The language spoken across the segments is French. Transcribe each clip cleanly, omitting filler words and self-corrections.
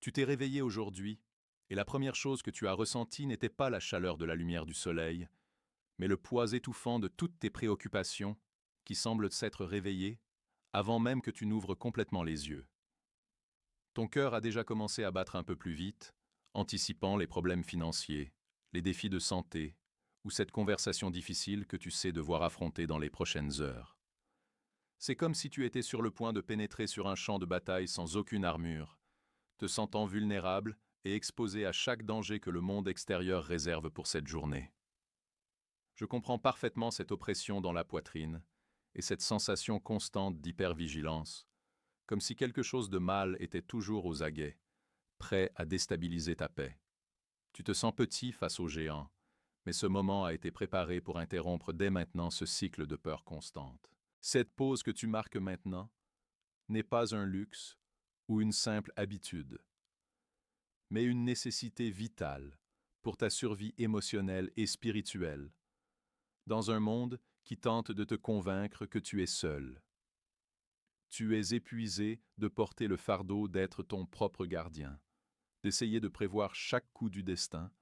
Tu t'es réveillé aujourd'hui, et la première chose que tu as ressentie n'était pas la chaleur de la lumière du soleil, mais le poids étouffant de toutes tes préoccupations qui semblent s'être réveillées avant même que tu n'ouvres complètement les yeux. Ton cœur a déjà commencé à battre un peu plus vite, anticipant les problèmes financiers, les défis de santé ou cette conversation difficile que tu sais devoir affronter dans les prochaines heures. C'est comme si tu étais sur le point de pénétrer sur un champ de bataille sans aucune armure, te sentant vulnérable et exposé à chaque danger que le monde extérieur réserve pour cette journée. Je comprends parfaitement cette oppression dans la poitrine et cette sensation constante d'hypervigilance, comme si quelque chose de mal était toujours aux aguets, prêt à déstabiliser ta paix. Tu te sens petit face aux géants, mais ce moment a été préparé pour interrompre dès maintenant ce cycle de peur constante. Cette pause que tu marques maintenant n'est pas un luxe ou une simple habitude, mais une nécessité vitale pour ta survie émotionnelle et spirituelle, dans un monde qui tente de te convaincre que tu es seul. Tu es épuisé de porter le fardeau d'être ton propre gardien, d'essayer de prévoir chaque coup du destin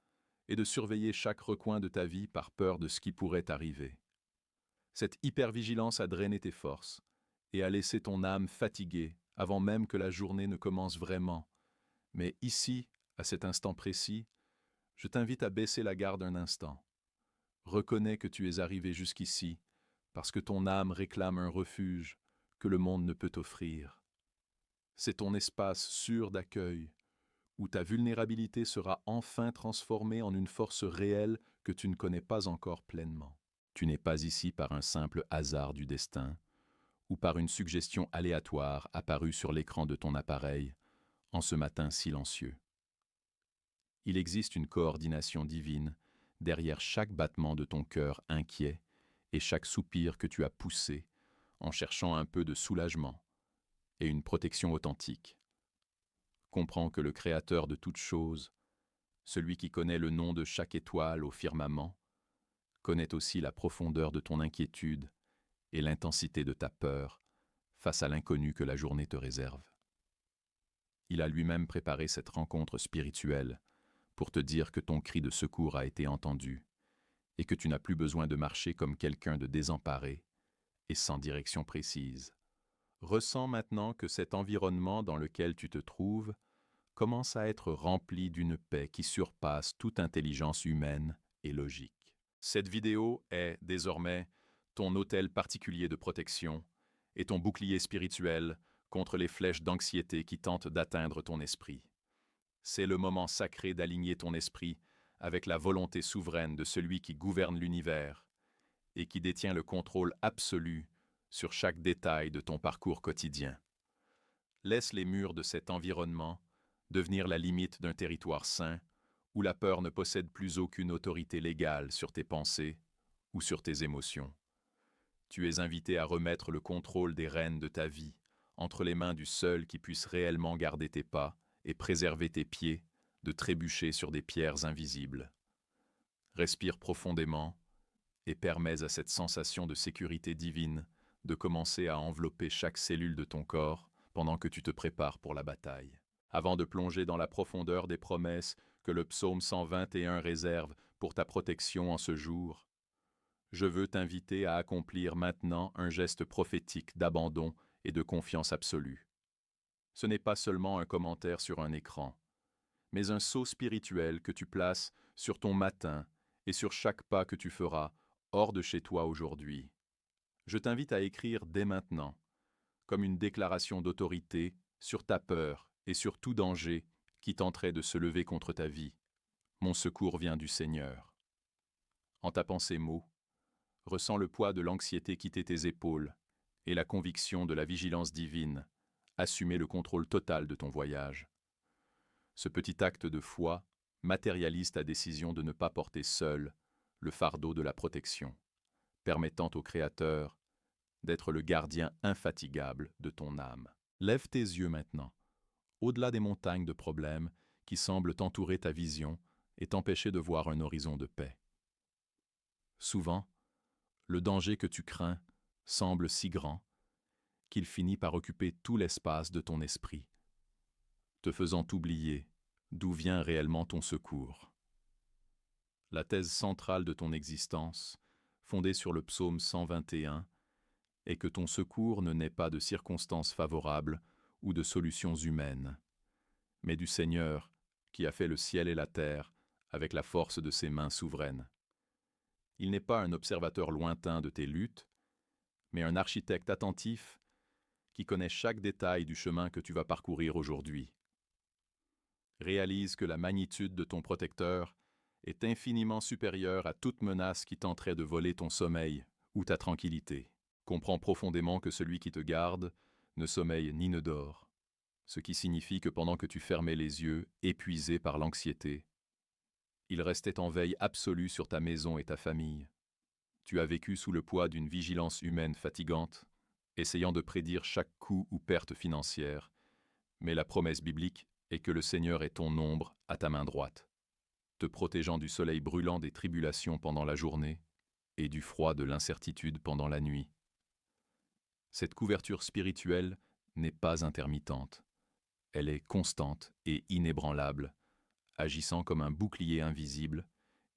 et de surveiller chaque recoin de ta vie par peur de ce qui pourrait arriver. Cette hypervigilance a drainé tes forces et a laissé ton âme fatiguée avant même que la journée ne commence vraiment. Mais ici, à cet instant précis, je t'invite à baisser la garde un instant. Reconnais que tu es arrivé jusqu'ici parce que ton âme réclame un refuge que le monde ne peut offrir. C'est ton espace sûr d'accueil, où ta vulnérabilité sera enfin transformée en une force réelle que tu ne connais pas encore pleinement. Tu n'es pas ici par un simple hasard du destin, ou par une suggestion aléatoire apparue sur l'écran de ton appareil en ce matin silencieux. Il existe une coordination divine derrière chaque battement de ton cœur inquiet et chaque soupir que tu as poussé en cherchant un peu de soulagement et une protection authentique. Comprends que le Créateur de toutes choses, celui qui connaît le nom de chaque étoile au firmament, connaît aussi la profondeur de ton inquiétude et l'intensité de ta peur face à l'inconnu que la journée te réserve. Il a lui-même préparé cette rencontre spirituelle pour te dire que ton cri de secours a été entendu et que tu n'as plus besoin de marcher comme quelqu'un de désemparé et sans direction précise. Ressens maintenant que cet environnement dans lequel tu te trouves commence à être rempli d'une paix qui surpasse toute intelligence humaine et logique. Cette vidéo est, désormais, ton autel particulier de protection et ton bouclier spirituel contre les flèches d'anxiété qui tentent d'atteindre ton esprit. C'est le moment sacré d'aligner ton esprit avec la volonté souveraine de celui qui gouverne l'univers et qui détient le contrôle absolu sur chaque détail de ton parcours quotidien. Laisse les murs de cet environnement devenir la limite d'un territoire sain où la peur ne possède plus aucune autorité légale sur tes pensées ou sur tes émotions. Tu es invité à remettre le contrôle des rênes de ta vie entre les mains du seul qui puisse réellement garder tes pas et préserver tes pieds de trébucher sur des pierres invisibles. Respire profondément et permets à cette sensation de sécurité divine de commencer à envelopper chaque cellule de ton corps pendant que tu te prépares pour la bataille. Avant de plonger dans la profondeur des promesses que le psaume 121 réserve pour ta protection en ce jour, je veux t'inviter à accomplir maintenant un geste prophétique d'abandon et de confiance absolue. Ce n'est pas seulement un commentaire sur un écran, mais un sceau spirituel que tu places sur ton matin et sur chaque pas que tu feras hors de chez toi aujourd'hui. Je t'invite à écrire dès maintenant, comme une déclaration d'autorité sur ta peur et sur tout danger qui tenterait de se lever contre ta vie. Mon secours vient du Seigneur. En tapant ces mots, ressens le poids de l'anxiété quitter tes épaules et la conviction de la vigilance divine, assumer le contrôle total de ton voyage. Ce petit acte de foi matérialise ta décision de ne pas porter seul le fardeau de la protection, permettant au Créateur d'être le gardien infatigable de ton âme. Lève tes yeux maintenant, au-delà des montagnes de problèmes qui semblent entourer ta vision et t'empêcher de voir un horizon de paix. Souvent, le danger que tu crains semble si grand qu'il finit par occuper tout l'espace de ton esprit, te faisant oublier d'où vient réellement ton secours. La thèse centrale de ton existence, fondée sur le psaume 121, est que ton secours ne naît pas de circonstances favorables ou de solutions humaines, mais du Seigneur qui a fait le ciel et la terre avec la force de ses mains souveraines. Il n'est pas un observateur lointain de tes luttes, mais un architecte attentif qui connaît chaque détail du chemin que tu vas parcourir aujourd'hui. Réalise que la magnitude de ton protecteur est infiniment supérieure à toute menace qui tenterait de voler ton sommeil ou ta tranquillité. Comprends profondément que celui qui te garde ne sommeille ni ne dort, ce qui signifie que pendant que tu fermais les yeux, épuisé par l'anxiété, il restait en veille absolue sur ta maison et ta famille. Tu as vécu sous le poids d'une vigilance humaine fatigante, essayant de prédire chaque coût ou perte financière, mais la promesse biblique est que le Seigneur est ton ombre à ta main droite, te protégeant du soleil brûlant des tribulations pendant la journée et du froid de l'incertitude pendant la nuit. Cette couverture spirituelle n'est pas intermittente, elle est constante et inébranlable, agissant comme un bouclier invisible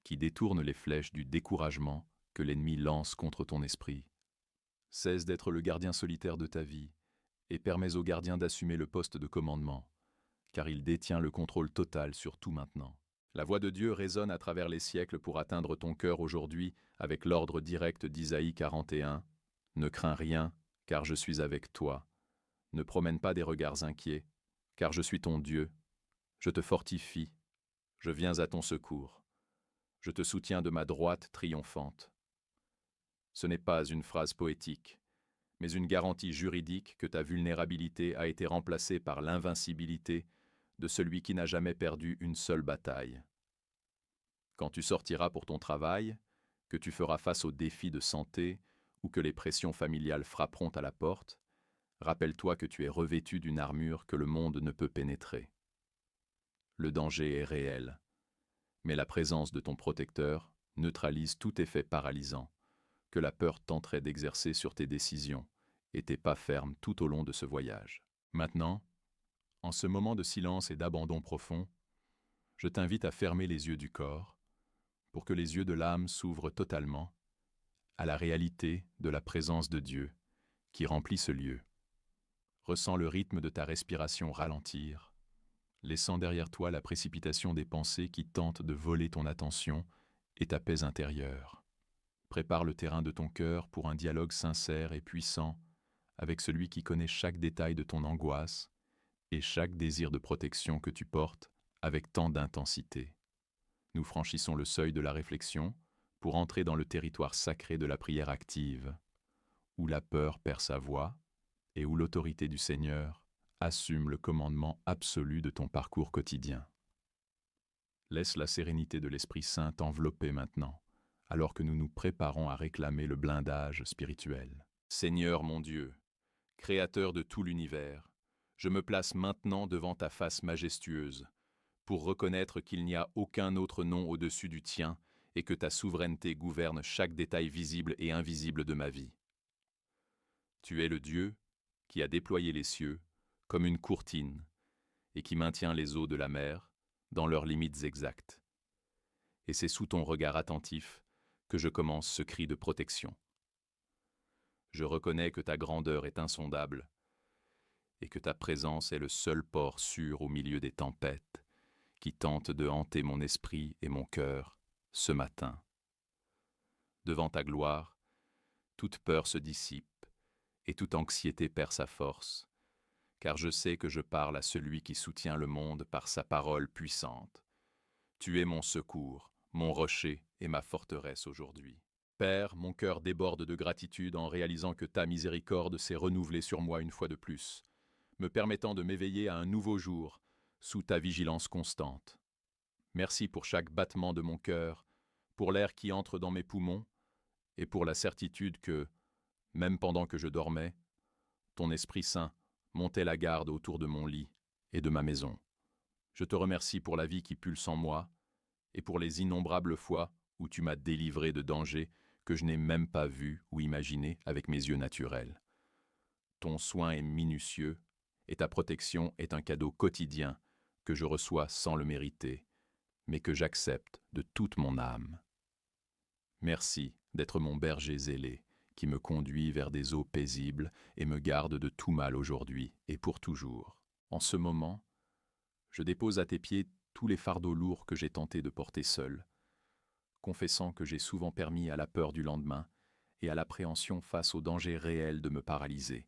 qui détourne les flèches du découragement que l'ennemi lance contre ton esprit. Cesse d'être le gardien solitaire de ta vie et permets au gardien d'assumer le poste de commandement, car il détient le contrôle total sur tout maintenant. La voix de Dieu résonne à travers les siècles pour atteindre ton cœur aujourd'hui avec l'ordre direct d'Isaïe 41. Ne crains rien, car je suis avec toi. Ne promène pas des regards inquiets, car je suis ton Dieu. Je te fortifie, je viens à ton secours. Je te soutiens de ma droite triomphante. Ce n'est pas une phrase poétique, mais une garantie juridique que ta vulnérabilité a été remplacée par l'invincibilité de celui qui n'a jamais perdu une seule bataille. Quand tu sortiras pour ton travail, que tu feras face aux défis de santé ou que les pressions familiales frapperont à la porte, rappelle-toi que tu es revêtu d'une armure que le monde ne peut pénétrer. Le danger est réel, mais la présence de ton protecteur neutralise tout effet paralysant que la peur tenterait d'exercer sur tes décisions et tes pas fermes tout au long de ce voyage. Maintenant, en ce moment de silence et d'abandon profond, je t'invite à fermer les yeux du corps pour que les yeux de l'âme s'ouvrent totalement à la réalité de la présence de Dieu qui remplit ce lieu. Ressens le rythme de ta respiration ralentir, laissant derrière toi la précipitation des pensées qui tentent de voler ton attention et ta paix intérieure. Prépare le terrain de ton cœur pour un dialogue sincère et puissant avec celui qui connaît chaque détail de ton angoisse et chaque désir de protection que tu portes avec tant d'intensité. Nous franchissons le seuil de la réflexion pour entrer dans le territoire sacré de la prière active, où la peur perd sa voix et où l'autorité du Seigneur assume le commandement absolu de ton parcours quotidien. Laisse la sérénité de l'Esprit Saint t'envelopper maintenant, alors que nous nous préparons à réclamer le blindage spirituel. Seigneur mon Dieu, Créateur de tout l'univers, je me place maintenant devant ta face majestueuse, pour reconnaître qu'il n'y a aucun autre nom au-dessus du tien et que ta souveraineté gouverne chaque détail visible et invisible de ma vie. Tu es le Dieu qui a déployé les cieux comme une courtine et qui maintient les eaux de la mer dans leurs limites exactes. Et c'est sous ton regard attentif que je commence ce cri de protection. Je reconnais que ta grandeur est insondable et que ta présence est le seul port sûr au milieu des tempêtes qui tentent de hanter mon esprit et mon cœur ce matin. Devant ta gloire, toute peur se dissipe et toute anxiété perd sa force, car je sais que je parle à celui qui soutient le monde par sa parole puissante. Tu es mon secours, mon rocher et ma forteresse aujourd'hui. Père, mon cœur déborde de gratitude en réalisant que ta miséricorde s'est renouvelée sur moi une fois de plus, me permettant de m'éveiller à un nouveau jour, sous ta vigilance constante. Merci pour chaque battement de mon cœur, pour l'air qui entre dans mes poumons, et pour la certitude que, même pendant que je dormais, ton Esprit Saint montait la garde autour de mon lit et de ma maison. Je te remercie pour la vie qui pulse en moi, et pour les innombrables fois où tu m'as délivré de dangers que je n'ai même pas vus ou imaginés avec mes yeux naturels. Ton soin est minutieux et ta protection est un cadeau quotidien que je reçois sans le mériter, mais que j'accepte de toute mon âme. Merci d'être mon berger zélé, qui me conduit vers des eaux paisibles et me garde de tout mal aujourd'hui et pour toujours. En ce moment, je dépose à tes pieds tous les fardeaux lourds que j'ai tenté de porter seul, confessant que j'ai souvent permis à la peur du lendemain et à l'appréhension face au danger réel de me paralyser.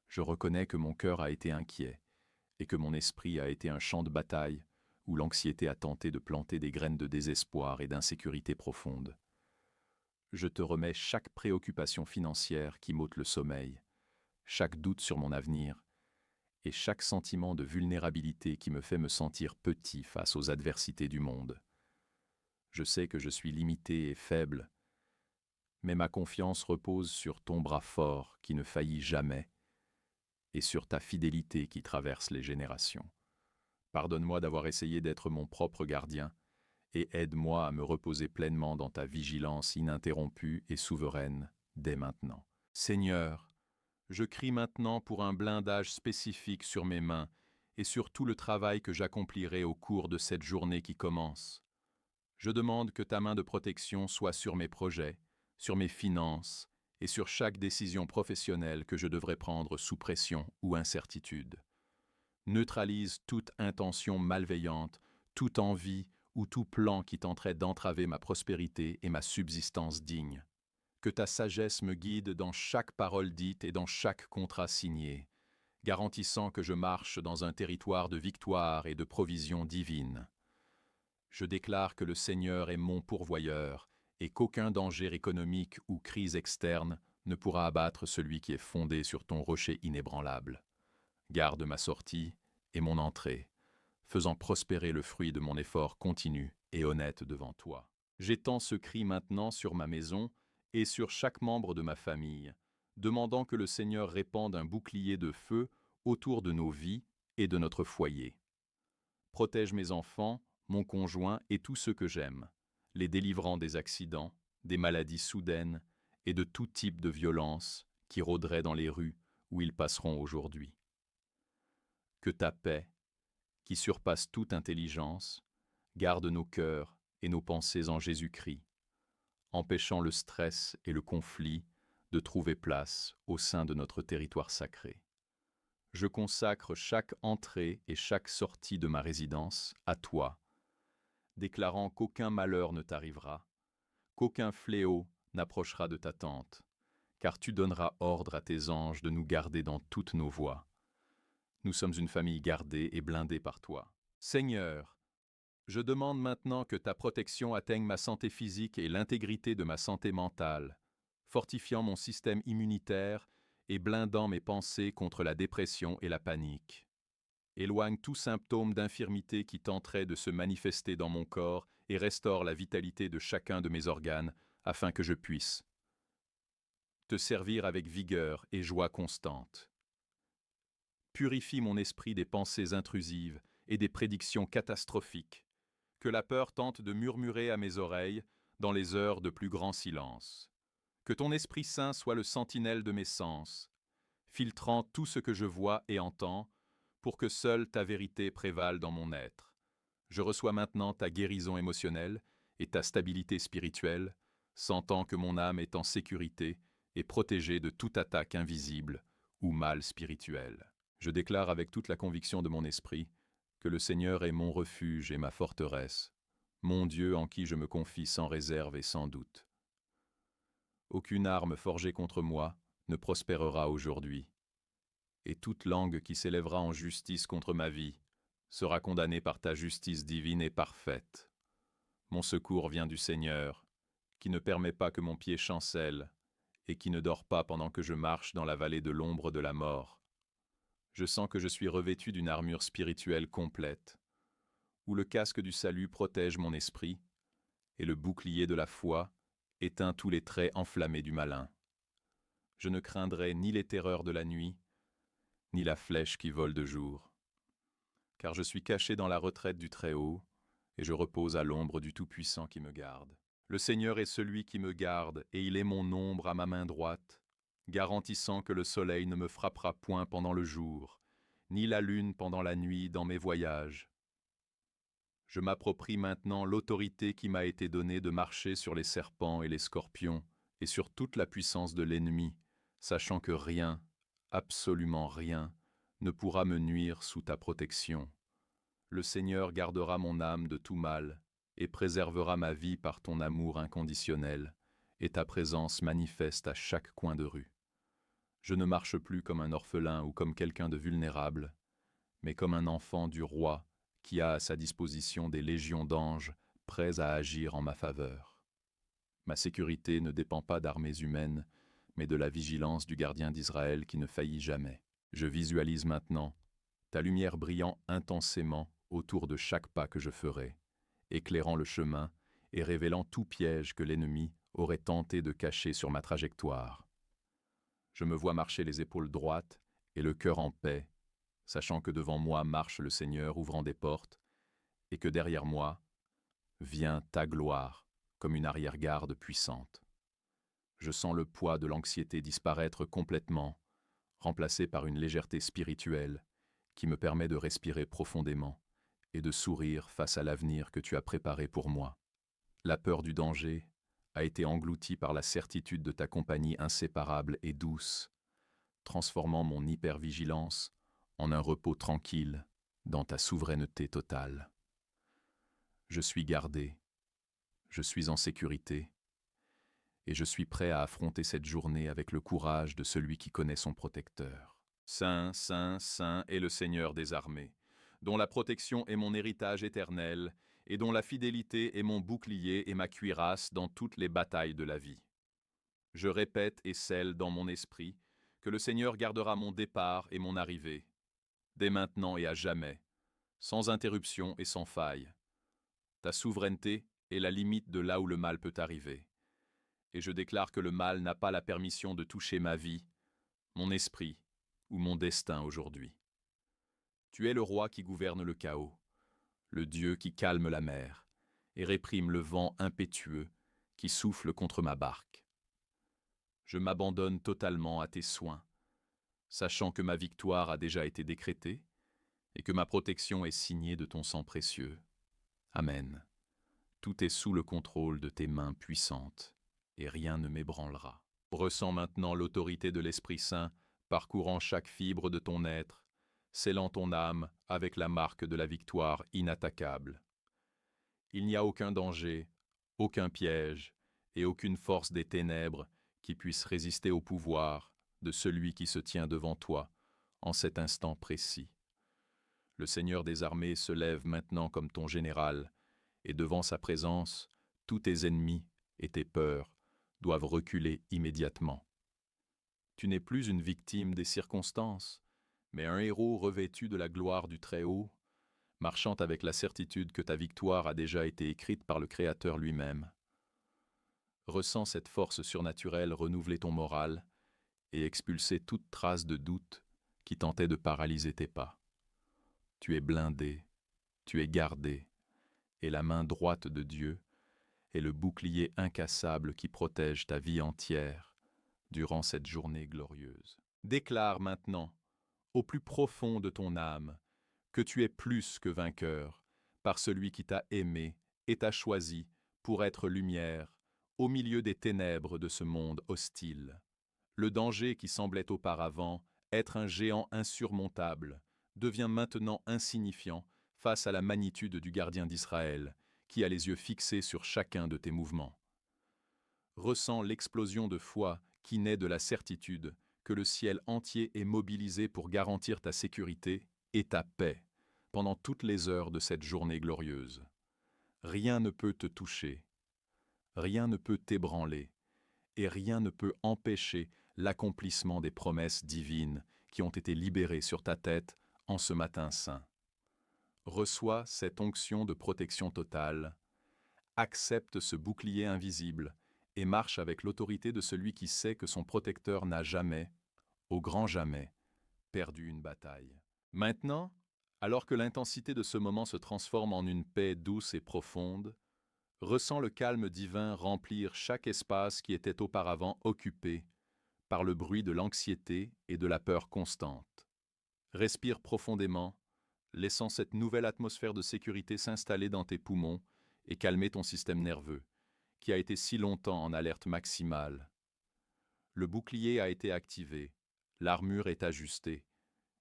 Je reconnais que mon cœur a été inquiet et que mon esprit a été un champ de bataille où l'anxiété a tenté de planter des graines de désespoir et d'insécurité profonde. Je te remets chaque préoccupation financière qui m'ôte le sommeil, chaque doute sur mon avenir et chaque sentiment de vulnérabilité qui me fait me sentir petit face aux adversités du monde. Je sais que je suis limité et faible, mais ma confiance repose sur ton bras fort qui ne faillit jamais et sur ta fidélité qui traverse les générations. Pardonne-moi d'avoir essayé d'être mon propre gardien et aide-moi à me reposer pleinement dans ta vigilance ininterrompue et souveraine dès maintenant. Seigneur, je crie maintenant pour un blindage spécifique sur mes mains et sur tout le travail que j'accomplirai au cours de cette journée qui commence. Je demande que ta main de protection soit sur mes projets, sur mes finances et sur chaque décision professionnelle que je devrais prendre sous pression ou incertitude. Neutralise toute intention malveillante, toute envie ou tout plan qui tenterait d'entraver ma prospérité et ma subsistance digne. Que ta sagesse me guide dans chaque parole dite et dans chaque contrat signé, garantissant que je marche dans un territoire de victoire et de provision divine. Je déclare que le Seigneur est mon pourvoyeur et qu'aucun danger économique ou crise externe ne pourra abattre celui qui est fondé sur ton rocher inébranlable. Garde ma sortie et mon entrée, faisant prospérer le fruit de mon effort continu et honnête devant toi. J'étends ce cri maintenant sur ma maison et sur chaque membre de ma famille, demandant que le Seigneur répande un bouclier de feu autour de nos vies et de notre foyer. Protège mes enfants, mon conjoint et tous ceux que j'aime, les délivrant des accidents, des maladies soudaines et de tout type de violence qui rôderaient dans les rues où ils passeront aujourd'hui. Que ta paix, qui surpasse toute intelligence, garde nos cœurs et nos pensées en Jésus-Christ, empêchant le stress et le conflit de trouver place au sein de notre territoire sacré. Je consacre chaque entrée et chaque sortie de ma résidence à toi, déclarant qu'aucun malheur ne t'arrivera, qu'aucun fléau n'approchera de ta tente, car tu donneras ordre à tes anges de nous garder dans toutes nos voies. Nous sommes une famille gardée et blindée par toi. Seigneur, je demande maintenant que ta protection atteigne ma santé physique et l'intégrité de ma santé mentale, fortifiant mon système immunitaire et blindant mes pensées contre la dépression et la panique. Éloigne tout symptôme d'infirmité qui tenterait de se manifester dans mon corps et restaure la vitalité de chacun de mes organes afin que je puisse te servir avec vigueur et joie constante. Purifie mon esprit des pensées intrusives et des prédictions catastrophiques, que la peur tente de murmurer à mes oreilles dans les heures de plus grand silence. Que ton Esprit Saint soit le sentinelle de mes sens, filtrant tout ce que je vois et entends, pour que seule ta vérité prévale dans mon être. Je reçois maintenant ta guérison émotionnelle et ta stabilité spirituelle, sentant que mon âme est en sécurité et protégée de toute attaque invisible ou mal spirituel. Je déclare avec toute la conviction de mon esprit que le Seigneur est mon refuge et ma forteresse, mon Dieu en qui je me confie sans réserve et sans doute. Aucune arme forgée contre moi ne prospérera aujourd'hui, et toute langue qui s'élèvera en justice contre ma vie sera condamnée par ta justice divine et parfaite. Mon secours vient du Seigneur, qui ne permet pas que mon pied chancelle et qui ne dort pas pendant que je marche dans la vallée de l'ombre de la mort. Je sens que je suis revêtu d'une armure spirituelle complète, où le casque du salut protège mon esprit, et le bouclier de la foi éteint tous les traits enflammés du malin. Je ne craindrai ni les terreurs de la nuit, ni la flèche qui vole de jour, car je suis caché dans la retraite du Très-Haut, et je repose à l'ombre du Tout-Puissant qui me garde. Le Seigneur est celui qui me garde, et il est mon ombre à ma main droite, garantissant que le soleil ne me frappera point pendant le jour, ni la lune pendant la nuit dans mes voyages. Je m'approprie maintenant l'autorité qui m'a été donnée de marcher sur les serpents et les scorpions, et sur toute la puissance de l'ennemi, sachant que rien, absolument rien, ne pourra me nuire sous ta protection. Le Seigneur gardera mon âme de tout mal, et préservera ma vie par ton amour inconditionnel, et ta présence manifeste à chaque coin de rue. Je ne marche plus comme un orphelin ou comme quelqu'un de vulnérable, mais comme un enfant du roi qui a à sa disposition des légions d'anges prêts à agir en ma faveur. Ma sécurité ne dépend pas d'armées humaines, mais de la vigilance du gardien d'Israël qui ne faillit jamais. Je visualise maintenant ta lumière brillant intensément autour de chaque pas que je ferai, éclairant le chemin et révélant tout piège que l'ennemi aurait tenté de cacher sur ma trajectoire. Je me vois marcher les épaules droites et le cœur en paix, sachant que devant moi marche le Seigneur ouvrant des portes, et que derrière moi vient ta gloire comme une arrière-garde puissante. Je sens le poids de l'anxiété disparaître complètement, remplacé par une légèreté spirituelle qui me permet de respirer profondément et de sourire face à l'avenir que tu as préparé pour moi. La peur du danger a été engloutie par la certitude de ta compagnie inséparable et douce, transformant mon hypervigilance en un repos tranquille dans ta souveraineté totale. Je suis gardé, je suis en sécurité, et je suis prêt à affronter cette journée avec le courage de celui qui connaît son protecteur. Saint, Saint, Saint est le Seigneur des armées, dont la protection est mon héritage éternel, et dont la fidélité est mon bouclier et ma cuirasse dans toutes les batailles de la vie. Je répète et scelle dans mon esprit que le Seigneur gardera mon départ et mon arrivée, dès maintenant et à jamais, sans interruption et sans faille. Ta souveraineté est la limite de là où le mal peut arriver. Et je déclare que le mal n'a pas la permission de toucher ma vie, mon esprit ou mon destin aujourd'hui. Tu es le roi qui gouverne le chaos, le Dieu qui calme la mer et réprime le vent impétueux qui souffle contre ma barque. Je m'abandonne totalement à tes soins, sachant que ma victoire a déjà été décrétée et que ma protection est signée de ton sang précieux. Amen. Tout est sous le contrôle de tes mains puissantes, et rien ne m'ébranlera. Ressens maintenant l'autorité de l'Esprit Saint parcourant chaque fibre de ton être, scellant ton âme avec la marque de la victoire inattaquable. Il n'y a aucun danger, aucun piège et aucune force des ténèbres qui puisse résister au pouvoir de celui qui se tient devant toi en cet instant précis. Le Seigneur des armées se lève maintenant comme ton général, et devant sa présence, tous tes ennemis et tes peurs doivent reculer immédiatement. Tu n'es plus une victime des circonstances, mais un héros revêtu de la gloire du Très-Haut, marchant avec la certitude que ta victoire a déjà été écrite par le Créateur lui-même. Ressens cette force surnaturelle renouveler ton moral et expulser toute trace de doute qui tentait de paralyser tes pas. Tu es blindé, tu es gardé, et la main droite de Dieu est le bouclier incassable qui protège ta vie entière durant cette journée glorieuse. Déclare maintenant, au plus profond de ton âme, que tu es plus que vainqueur par celui qui t'a aimé et t'a choisi pour être lumière au milieu des ténèbres de ce monde hostile. Le danger qui semblait auparavant être un géant insurmontable devient maintenant insignifiant face à la magnitude du gardien d'Israël, qui a les yeux fixés sur chacun de tes mouvements. Ressens l'explosion de foi qui naît de la certitude que le ciel entier est mobilisé pour garantir ta sécurité et ta paix pendant toutes les heures de cette journée glorieuse. Rien ne peut te toucher, rien ne peut t'ébranler, et rien ne peut empêcher l'accomplissement des promesses divines qui ont été libérées sur ta tête en ce matin saint. Reçois cette onction de protection totale, accepte ce bouclier invisible et marche avec l'autorité de celui qui sait que son protecteur n'a jamais, au grand jamais, perdu une bataille. Maintenant, alors que l'intensité de ce moment se transforme en une paix douce et profonde, ressens le calme divin remplir chaque espace qui était auparavant occupé par le bruit de l'anxiété et de la peur constante. Respire profondément, laissant cette nouvelle atmosphère de sécurité s'installer dans tes poumons et calmer ton système nerveux, qui a été si longtemps en alerte maximale. Le bouclier a été activé, l'armure est ajustée,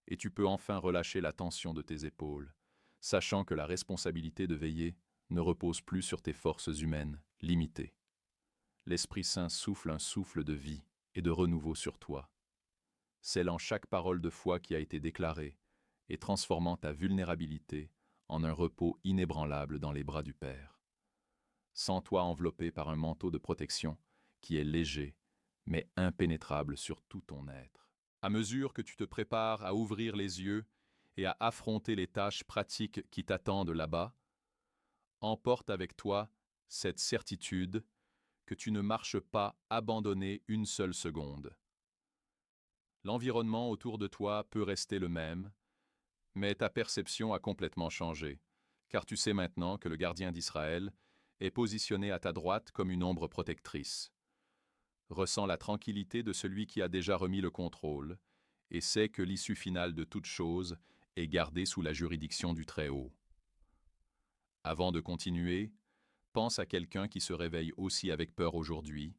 et tu peux enfin relâcher la tension de tes épaules, sachant que la responsabilité de veiller ne repose plus sur tes forces humaines limitées. L'Esprit Saint souffle un souffle de vie et de renouveau sur toi, scellant chaque parole de foi qui a été déclarée et transformant ta vulnérabilité en un repos inébranlable dans les bras du Père. Sens-toi enveloppé par un manteau de protection qui est léger, mais impénétrable sur tout ton être. À mesure que tu te prépares à ouvrir les yeux et à affronter les tâches pratiques qui t'attendent là-bas, emporte avec toi cette certitude que tu ne marches pas abandonné une seule seconde. L'environnement autour de toi peut rester le même, mais ta perception a complètement changé, car tu sais maintenant que le gardien d'Israël est positionné à ta droite comme une ombre protectrice. Ressens la tranquillité de celui qui a déjà remis le contrôle et sait que l'issue finale de toute chose est gardée sous la juridiction du Très-Haut. Avant de continuer, pense à quelqu'un qui se réveille aussi avec peur aujourd'hui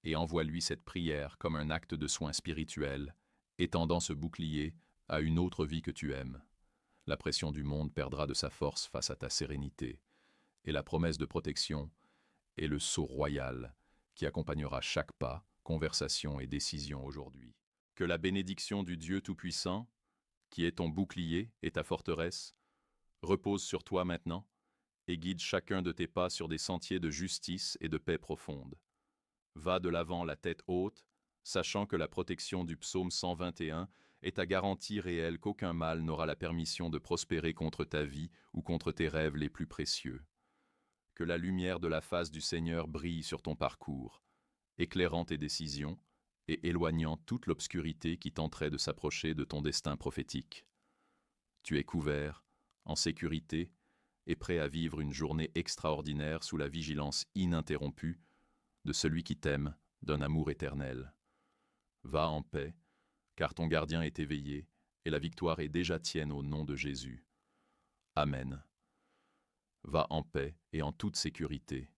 et envoie-lui cette prière comme un acte de soin spirituel, étendant ce bouclier à une autre vie que tu aimes. La pression du monde perdra de sa force face à ta sérénité, et la promesse de protection est le sceau royal qui accompagnera chaque pas, conversation et décision aujourd'hui. Que la bénédiction du Dieu Tout-Puissant, qui est ton bouclier et ta forteresse, repose sur toi maintenant et guide chacun de tes pas sur des sentiers de justice et de paix profonde. Va de l'avant la tête haute, sachant que la protection du psaume 121 est ta garantie réelle qu'aucun mal n'aura la permission de prospérer contre ta vie ou contre tes rêves les plus précieux. Que la lumière de la face du Seigneur brille sur ton parcours, éclairant tes décisions et éloignant toute l'obscurité qui tenterait de s'approcher de ton destin prophétique. Tu es couvert, en sécurité, et prêt à vivre une journée extraordinaire sous la vigilance ininterrompue de celui qui t'aime d'un amour éternel. Va en paix, car ton gardien est éveillé, et la victoire est déjà tienne au nom de Jésus. Amen. Va en paix et en toute sécurité,